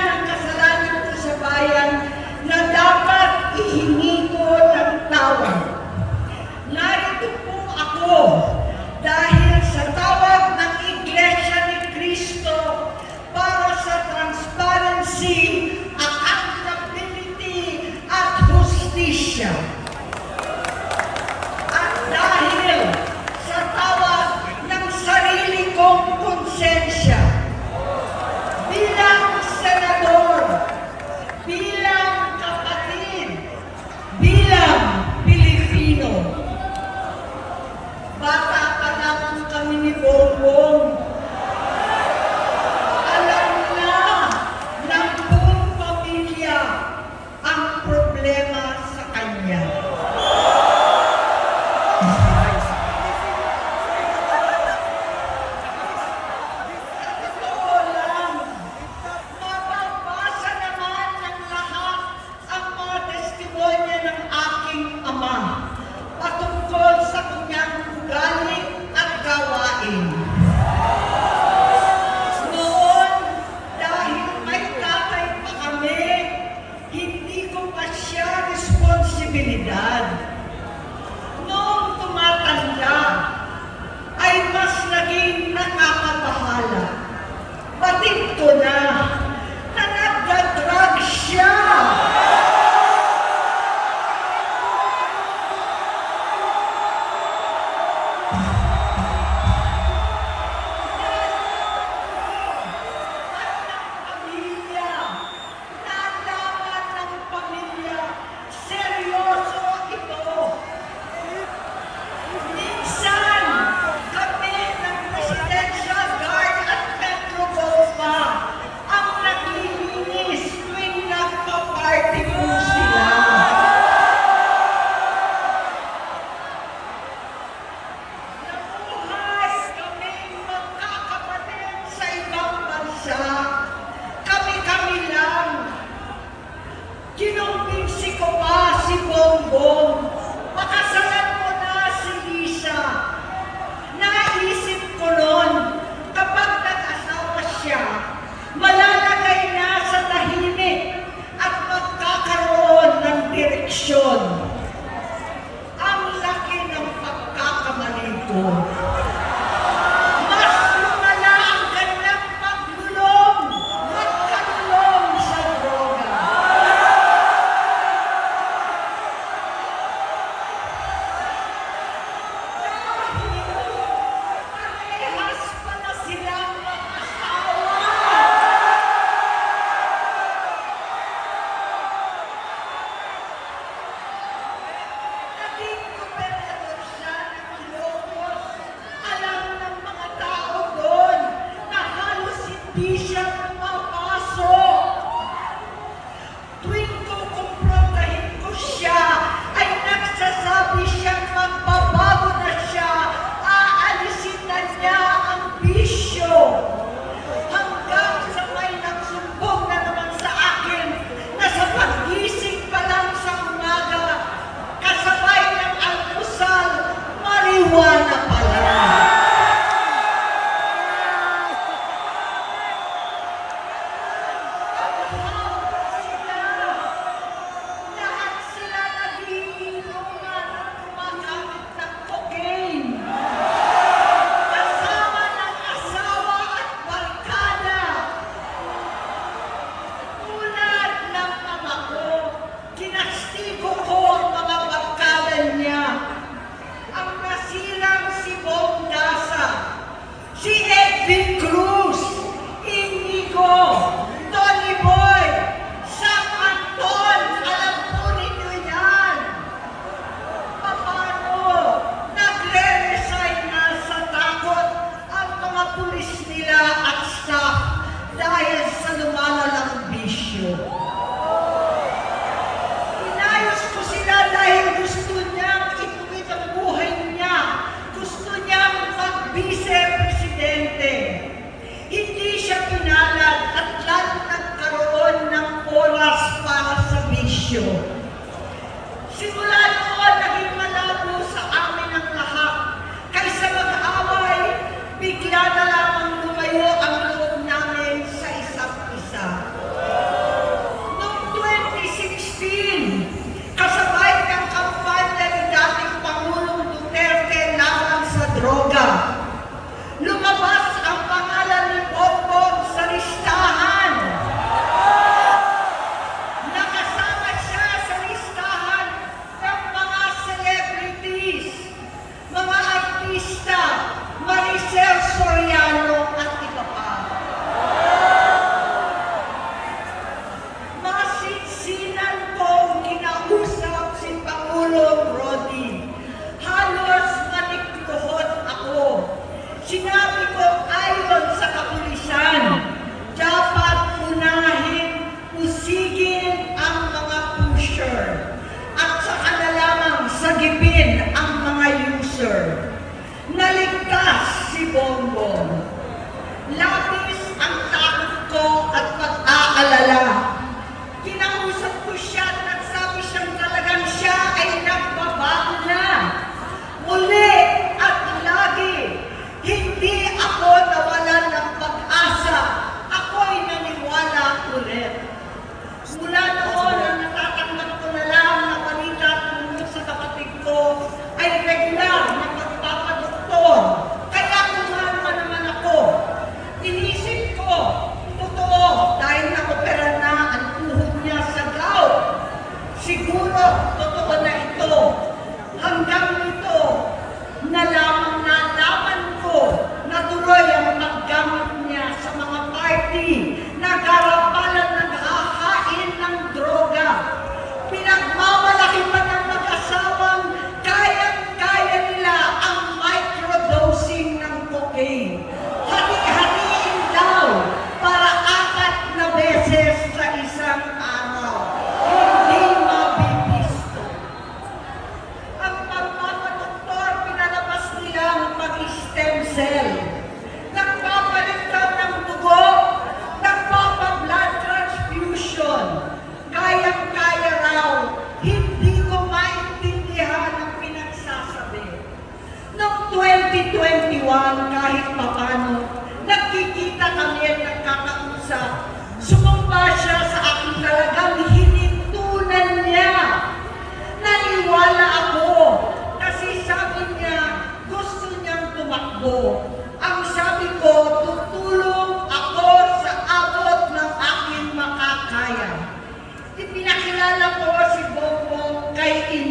ang kasalanan ko sa bayan na dapat ihingi ko ng tawad. Narito po ako dahil sa tawag ng Iglesia ni Cristo para sa transparency, accountability, at hustisya. At dahil sa tawag ng sarili kong konsensya, bilang senador, bilang kapatid, bilang Pilipino. Bata pa lamang kami ni Bongbong. Alam na ng buong pamilya ang problema sa kanya. Totoo lang, mababasa naman ng lahat ang mga testimonya ng aking ama patungkol sa kanyang ugali at gawain. Noon, dahil may tatay pa kami, hindi ko pa siya responsibilidad. Noong tumatanda, ay mas naging nakakabahala. Batid ko na nagdadrag siya. Nalaman ng pamilya, seryoso ito. Minsan, kami ng Presidential Guard at Metro Golf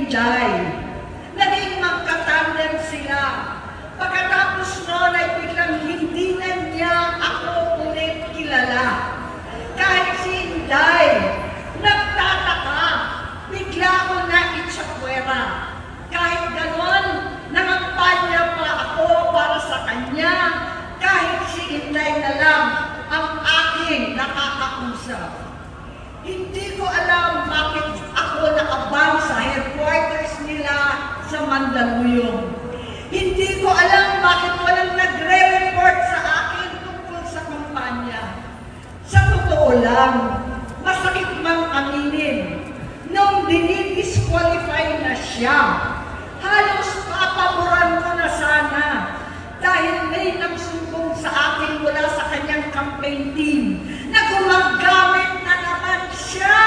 Inday. Naging magkatandem sila. Pagkatapos noon ay biglang hindi na niya ako ulit kilala. Kahit si Inday, nagtataka, bigla ko na itsapwera. Kahit ganon, nangampanya pa ako para sa kanya, kahit si Inday na lang ang aking nakakausap. Hindi ko alam bakit ako nakabang sa headquarters nila sa Mandaluyong. Hindi ko alam bakit walang nagre-report sa akin tungkol sa kampanya. Sa totoo lang, masakit mang aminin, nung dinidisqualify na siya, halos papaboran ko na sana dahil may nagsumbong sa akin mula sa kanyang campaign team na gumagamit na naman siya.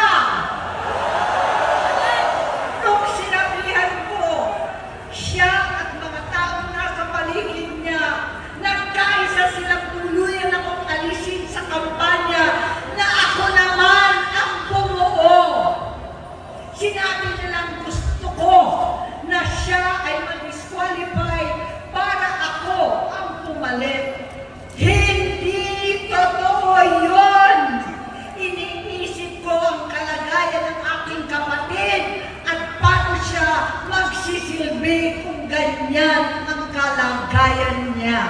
Nung sinabihan ko, siya at mga taong nasa paligid niya, nagkaisa silang tuluyan akong alisin sa kampanya na ako naman ang bumuo. Sinabi nilang gusto ko na siya ay mag-disqualify para ako ang pumalit. Hindi totoo yun! Iniisip ko ang kalagayan ng aking kapatid at paano siya magsisilbi kung ganyan ang kalagayan niya.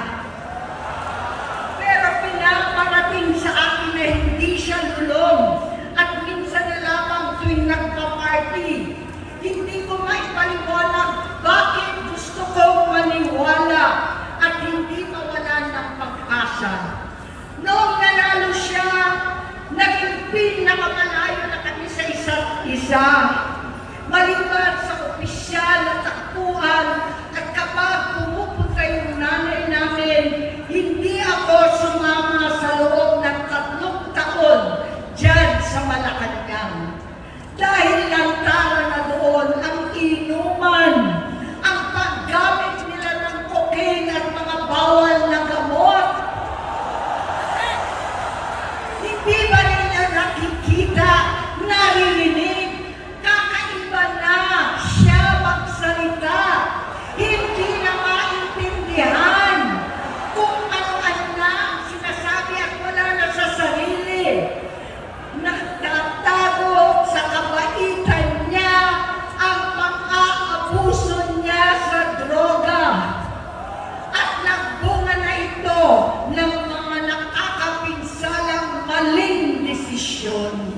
Pero pinaparating sa akin na hindi siya lulong at minsan na lamang tuwing nagpa-party. Hindi ko maipaliwanag bakit gusto kong maniwala at hindi mawalan ng pag-asa. Noong nanalo siya, naging pinakamalayo na kami sa isa't isa. Maliban sa opisyal na takbuhan at kapag pumupunta yung nanay namin, hindi ako sumama sa loob ng 3 taon dyan sa Malacanang. Dahil lantaran na doon ang inuman, ang paggamit nila ng cocaine at mga bawal na gamot. Hindi ba nila nakikita, naririnig, kakaiba na siya magsalita, hindi na maintindihan kung ano-ano na sinasabi at wala na sa sarili. Nagtatago sa kabaitan niya ang pang-aabuso niya sa droga. At nagbunga na ito ng mga nakakapinsalang maling desisyon.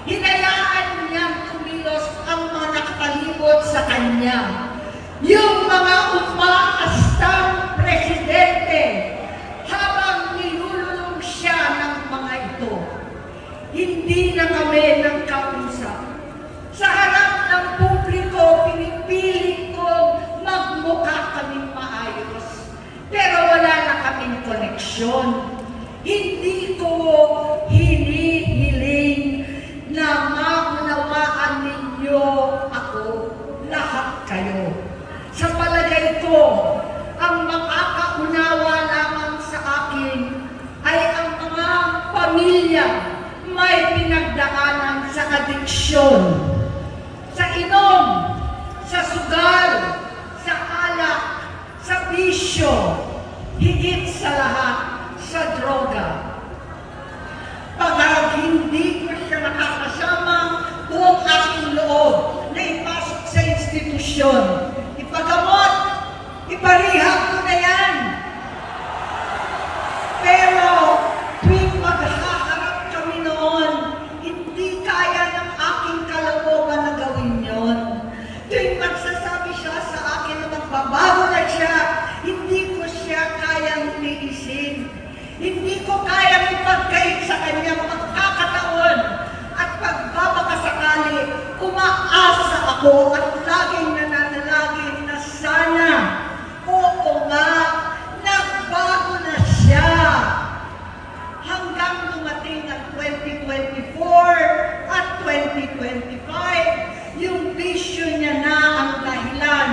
Hinayaan niyang tumilos ang mga nakatalibot sa kanya. Yung mga umaastang presidente habang nilululong siya ng mga ito. Hindi na kami nagkausap. Sa harap ng publiko, pinipilit ko magmukha kaming maayos. Pero wala na kaming koneksyon. Hindi ko hinihiling na maunawaan ninyo ako, lahat kayo. Sa palagay ko, ang makakaunawa lamang sa akin ay ang mga pamilya may pinagdaanan sa adiksyon, sa inom, sa sugal, sa alak, sa bisyo, higit sa lahat, sa droga. Pag hindi ko siya nakakasama, buong aking loob na ipasok sa institusyon, ipagamot, iparihab ko na yan. Pero tuwing maghaharap kami noon, hindi kaya ng aking kalooban na gawin yon. Tuwing magsasabi siya sa akin na magbabago na siya, hindi ko siya kayang tiisin. Hindi ko kayang ipagkait sa kanyang pagkakataon at pagbabakasakali, umaasa ako at laging nananalangin na sana, oo nga, nagbago na siya. Hanggang dumating ang 2024 at 2025, yung bisyo niya na ang dahilan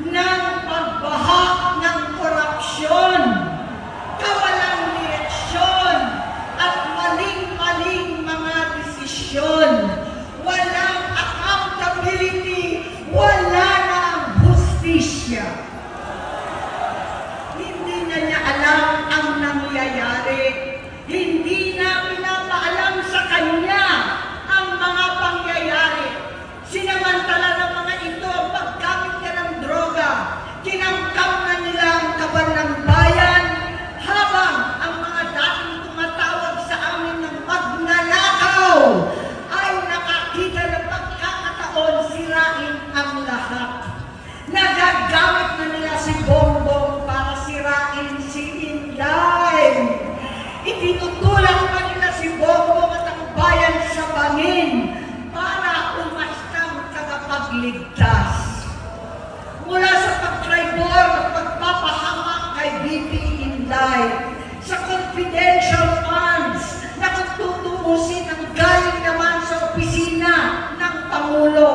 ng pagbahak ng korupsyon, kawalang direksyon, at maling-maling mga desisyon. Walang accountability makapagligtas. Mula sa pagtraidor at pagpapahamak kay VP Inday, sa confidential funds na kung tutuusin ang galing naman sa opisina ng Pangulo,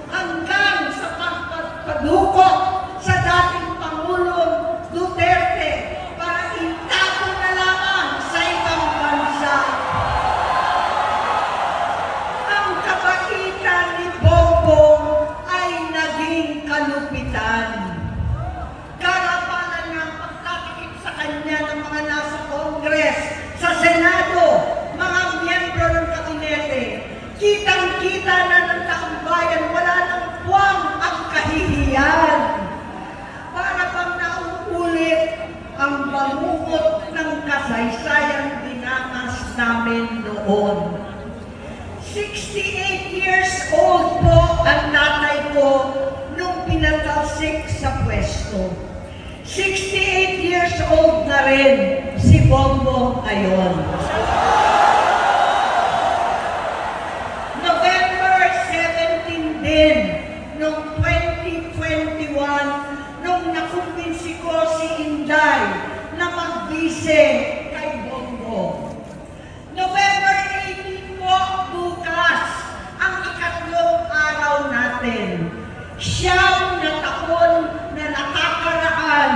hanggang sa pagpadukot sa dating Pangulong Duterte para itago na lamang sa ibang bansa. Ang kabaitan ni Bongbong ay naging kalupitan. Karapalan ng pagtatakip sa kanya ng mga nasa Congress, sa Senado, mga miyembro ng kabinete. Kitang-kita na ng taong bayan, wala nang puwang ang kahihiyan. Para bang nauulit ang bangungot ng kasaysayang dinanas namin noon. 68 years old po ang nanay ko nung pinatalsik sa pwesto. 68 years old na rin si Bongbong ngayon. November 17 din nung 2021 nung nakumbinsi ko si Inday na magbise kay Bongbong. November 18 po bukas ang ikatlong araw natin. Siyam na taon na nakakaraan,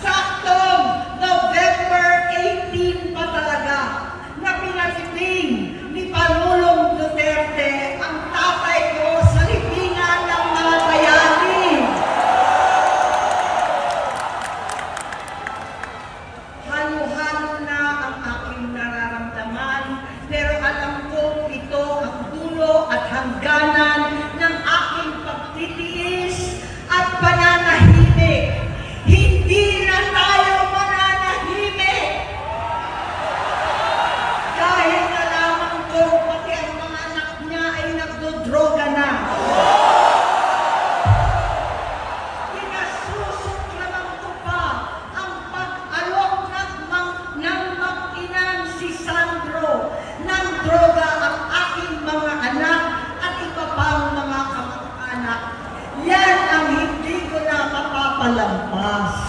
saktong November 18 pa talaga, na pinatibing ni Pangulong Duterte ang tatay ko sa libingan ng mga bayani. Halo-halo na ang aking nararamdaman, pero alam ko ito ang dulo at hangganan ng aking pagtitiis at pananahimik. Hindi na tayo mananahimik. Dahil nalaman ko pati ang mga anak niya ay nagdodroga na. Pinasusuklaman ko pa ang pag-alok ng mag-inang si Sandro ng droga ang aking mga anak at iba pang mga kamag-anak. Yan ang hindi ko na mapapalampas.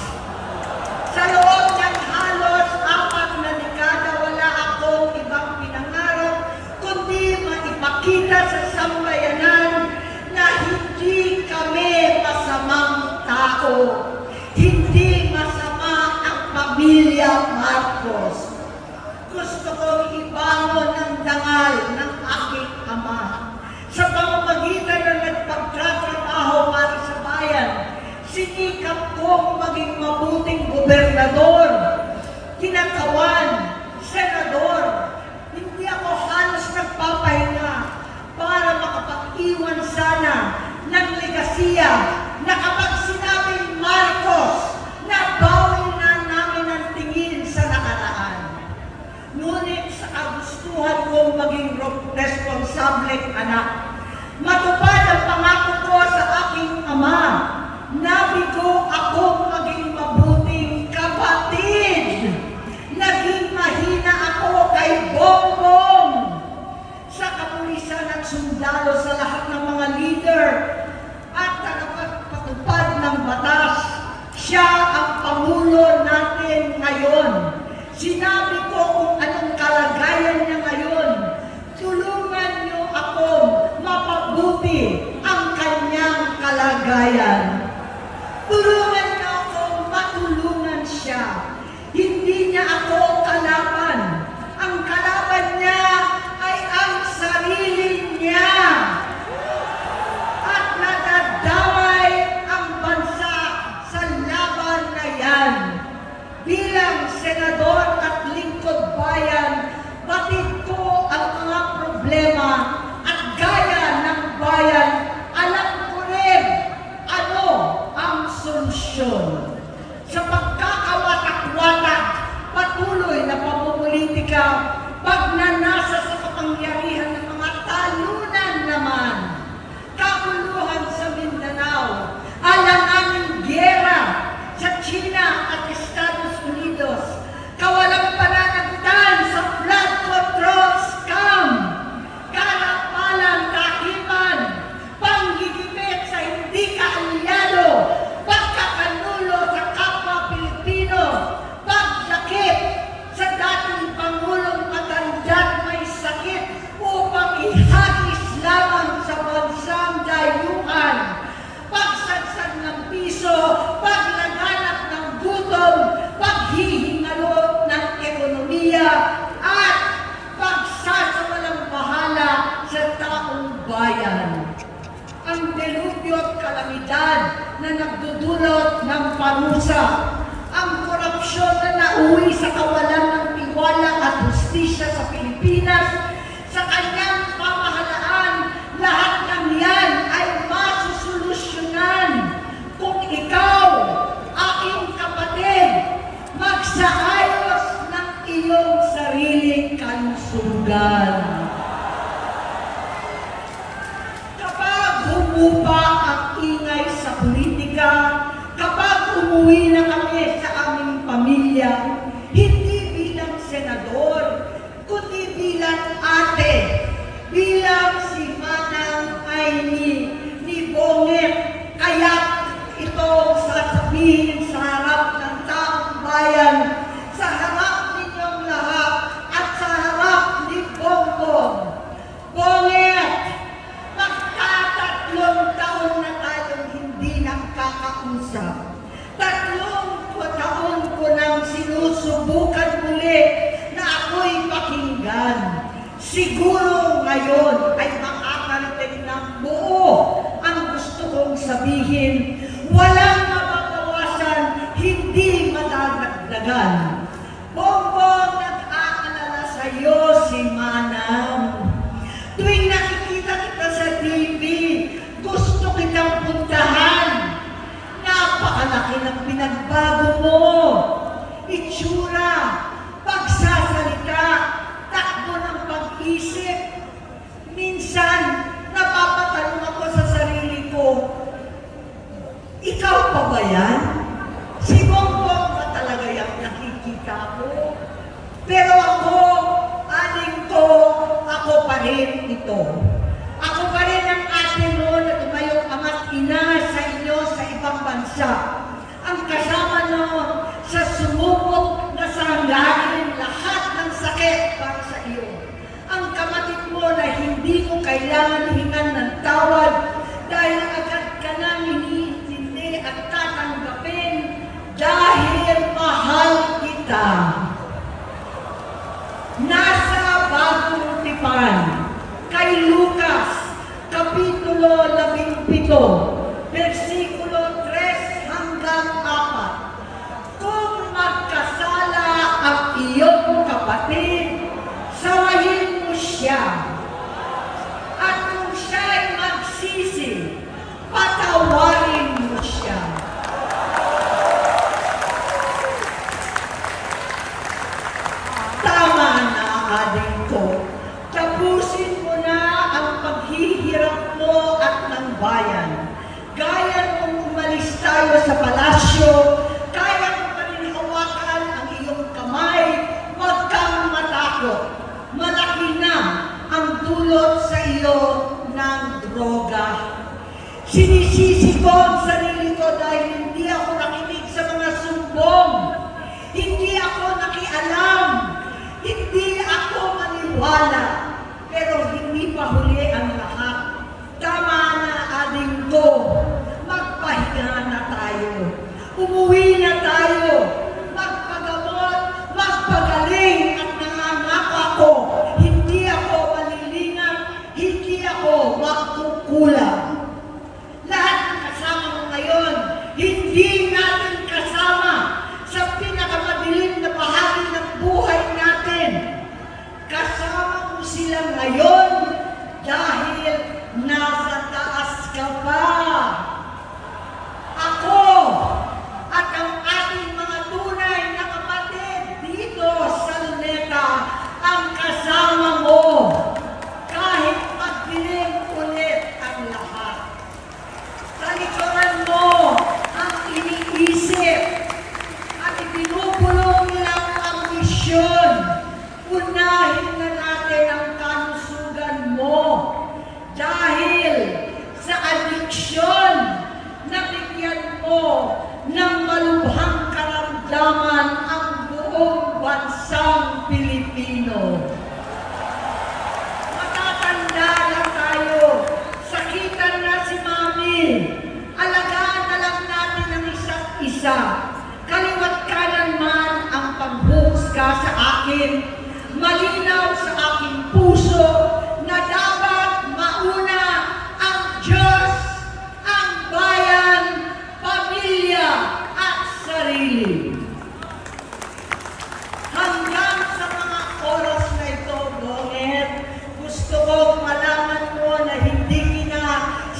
Sa loob ng halos 4 na dekada, wala akong ibang pinangarap kundi maipakita sa sambayanan na hindi kami masamang tao. Hindi masama ang pamilya Marcos. Gusto kong ibangon ang dangal ng aking ama. Sa pamamagitan ng nagpagtatrabaho para sa bayan, sinikap kong maging mabuting gobernador, kinakawan, senador. Hindi ako halos nagpapahinga para makapag-iwan sana ng legasiya na kapag sinabing Marcos, nabawi na namin ang tingin sa nakaraan. Ngunit sa kagustuhan kong maging responsableng anak, matupad ang pangako ko sa aking ama, nabigo akong maging mabuting kapatid. Naging mahina ako kay Bongbong. Sa kapulisan at sundalo, sa lahat ng mga leader at tagapagpatupad ng batas, siya ang Pangulo natin ngayon. Sinabi ko kung anong kalagayan niya ngayon. Tulungan niyo akong mapabuti ang kanyang kalagayan. Tulungan niyo akong matulungan siya. Hindi niya ako kalaban. Ang kalaban niya ay ang sarili niya. At nadadamay ang bansa sa laban na yan. Bilang senador at lingkod bayan, batid ko ang mga problema at gaya ng bayan, alam ko rin ano ang solusyon. Sa pagkakawatak-watak, patuloy na pamumulitika, pagnanasa sa kapangyarihan ng mga talunan naman, kabuluhan sa Mindanao, alanganing giyera sa China at Estados Unidos, kawalang pananagutan sa flood control scam, na nagdudulot ng parusa. Ang korupsyon na nauwi sa kawalan ng tiwala at hustisya sa Pilipinas, sa kanyang pamahalaan, lahat ng yan ay masusolusyonan kung ikaw, aking kapatid, magsaayos ng iyong sariling kalusugan. Kapag humupa ang ingay sa politika, kapag umuwi na kami sa aming pamilya, hindi bilang senador, kundi bilang ate, bilang si Manang Aimee ni Bonget, kaya ito sasabihin sa harap ng taong bayan, sa harap ninyong lahat, at sa harap ni Bongbong. Bonget, magkatatlong taon na tayong hindi nagkakausap. 3 taon ko nang sinusubukan muli na ako'y pakinggan. Siguro ngayon ay makakarating ng buo ang gusto kong sabihin. Walang mababawasan, hindi madadagdagan. Bongbong, nag-aalala sa iyo si Manang. Tuwing nakikita kita sa TV, gusto kitang puntahan. Napakalaki ng pinagbago mo. Itsura, pagsasalita, takbo ng pag-isip. Minsan, napapatanong ako sa sarili ko, ikaw pa ba yan? Si Bongbong ba talaga yung nakikita ko? Pero ako, aling ko, ako pa rin ito. Ako pa rin ang ate mo na tumayong ama't ina sa inyo sa ibang bansa. Ang kasama nyo sa sumubok na sanggain lahat ng sakit para sa iyo. Ang kapatid mo na hindi mo kailangan hingan ng tawad dahil agad ka nang iniintindi at tatanggapin dahil mahal kita. Nasa Bagong Tipan, kay Lucas, Kapitulo 17, versikulo 3 hanggang 4. Kung magkasala ang iyong kapatid, sawayin mo siya. At kung siya'y magsisi, patawarin mo siya. Tama na, aling ko. Tapusin mo na ang paghihirap mo at ng bayan. Gaya nung umalis tayo sa palasyo, kaya mo pa rin hawakan ang iyong kamay, huwag kang matakot. Malaki na ang dulot sa iyo ng droga. Sinisisi ko ang sarili ko dahil hindi ako nakinig sa mga sumbong. Hindi ako nakialam. Hindi ako maniwala. Pero hindi pa huli ang lahat. Tama na, aling ko. Magpahinga na tayo. Umuwi na tayo. Magpagamot, magpagaling at nangangako ako. Hindi ako malilinang, hindi ako magkukulang. Lahat ng kasama mo ngayon, hindi natin kasama sa pinakamadilim na bahagi ng buhay natin. Kasama mo si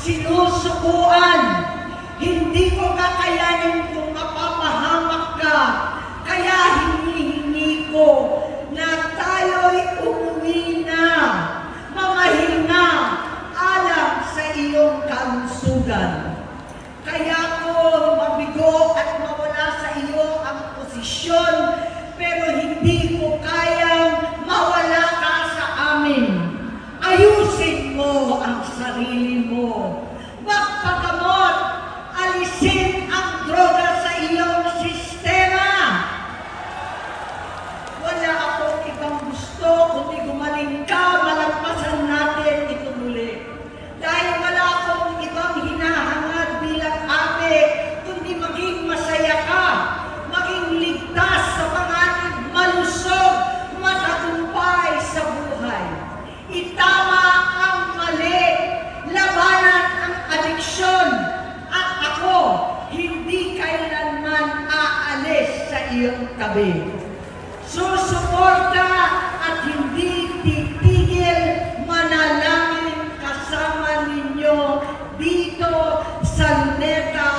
sinusubuan. Hindi ko kakayanin kung mapapahamak ka. Kaya hinihingi ko na tayo'y umuwi na, mamahinga alam sa iyong kalusugan. Kaya ko mabigo at mawala sa iyo ang posisyon, pero hindi ko kayang mawala ka sa amin. Ayusin mo ang sarili mo. Magpagamot, alisin ang droga sa iyong sistema. Wala akong ibang gusto kundi gumaling ka, malagpasan natin ito muli. Dahil wala akong ibang hinahangad bilang ate, kundi maging masaya ka, maging ligtas sa panganib, malusog, matagumpay sa buhay. Itama ang mali, labanan ang adiksyon, at ako hindi kailanman aalis sa iyong tabi. Susuporta at hindi titigil, manalangin kasama ninyo dito sa Luneta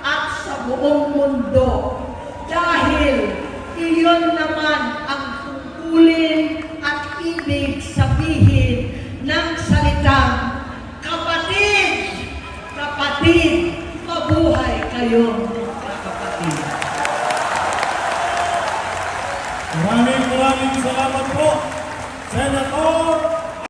at sa buong mundo. Dahil iyon naman ang tungkulin at ibig sabihin ng salitang kapatid, kapatid, mabuhay kayong kapatid. Maraming salamat po, Senator